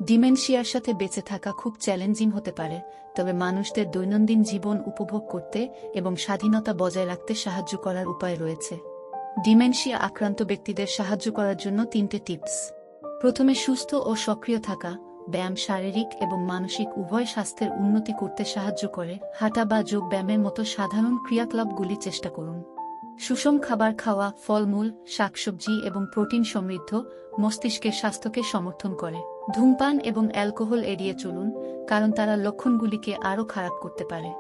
ডিমেনশিয়ার সাথে বেঁচে থাকা খুব চ্যালেঞ্জিং হতে পারে, তবে মানুষদের দৈনন্দিন জীবন উপভোগ করতে এবং স্বাধীনতা বজায় রাখতে সাহায্য করার উপায় রয়েছে। ডিমেনশিয়া আক্রান্ত ব্যক্তিদের সাহায্য করার জন্য 3টে টিপস। প্রথমে, সুস্থ ও সক্রিয় থাকা। ব্যায়াম শারীরিক এবং মানসিক উভয় স্বাস্থ্যের উন্নতি করতে সাহায্য করে। হাঁটা বা যোগ ব্যায়ামের মতো সাধারণ ক্রিয়াকলাপগুলি চেষ্টা করুন। সুষম খাবার খাওয়া, ফলমূল, শাকসবজি এবং প্রোটিন সমৃদ্ধ মস্তিষ্কের স্বাস্থ্যকে সমর্থন করে। ধূমপান এবং অ্যালকোহল এড়িয়ে চলুন, কারণ তারা লক্ষণগুলিকে আরও খারাপ করতে পারে।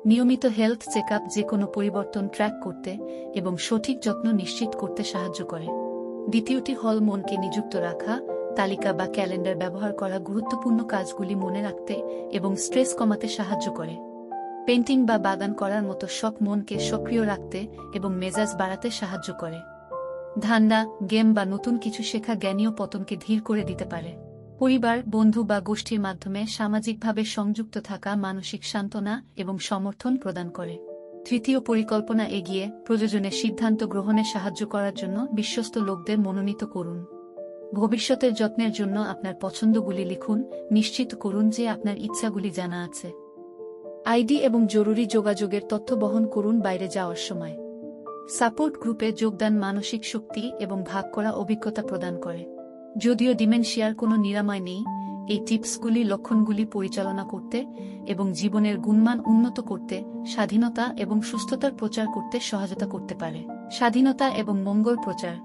নিয়মিত হেলথ চেকআপ যে কোনো পরিবর্তন ট্র্যাক করতে এবং সঠিক যত্ন নিশ্চিত করতে সাহায্য করে। দ্বিতীয়টি হল মনকে নিযুক্ত রাখা। তালিকা বা ক্যালেন্ডার ব্যবহার করা গুরুত্বপূর্ণ কাজগুলি মনে রাখতে এবং স্ট্রেস কমাতে সাহায্য করে। পেন্টিং বা বাগান করার মতো শখ মনকে সক্রিয় রাখতে এবং মেজাজ বাড়াতে সাহায্য করে। ধান্দা, গেম বা নতুন কিছু শেখা জ্ঞানীয় পতনকে ধীর করে দিতে পারে। পরিবার, বন্ধু বা গোষ্ঠীর মাধ্যমে সামাজিকভাবে সংযুক্ত থাকা মানসিক সান্ত্বনা এবং সমর্থন প্রদান করে। তৃতীয়, পরিকল্পনা এগিয়ে প্রয়োজনে সিদ্ধান্ত গ্রহণে সাহায্য করার জন্য বিশ্বস্ত লোকদের মনোনীত করুন। ভবিষ্যতের যত্নের জন্য আপনার পছন্দগুলি লিখুন। নিশ্চিত করুন যে আপনার ইচ্ছাগুলি জানা আছে। আইডি এবং জরুরি যোগাযোগের তথ্য বহন করুন বাইরে যাওয়ার সময়। সাপোর্ট গ্রুপে যোগদান মানসিক শক্তি এবং ভাগ করা অভিজ্ঞতা প্রদান করে। যদিও ডিমেনশিয়ার কোনো নিরাময় নেই, এই টিপসগুলি লক্ষণগুলি পরিচালনা করতে এবং জীবনের গুণমান উন্নত করতে, স্বাধীনতা এবং সুস্থতার প্রচার করতে সহায়তা করতে পারে। স্বাধীনতা এবং মঙ্গল প্রচার।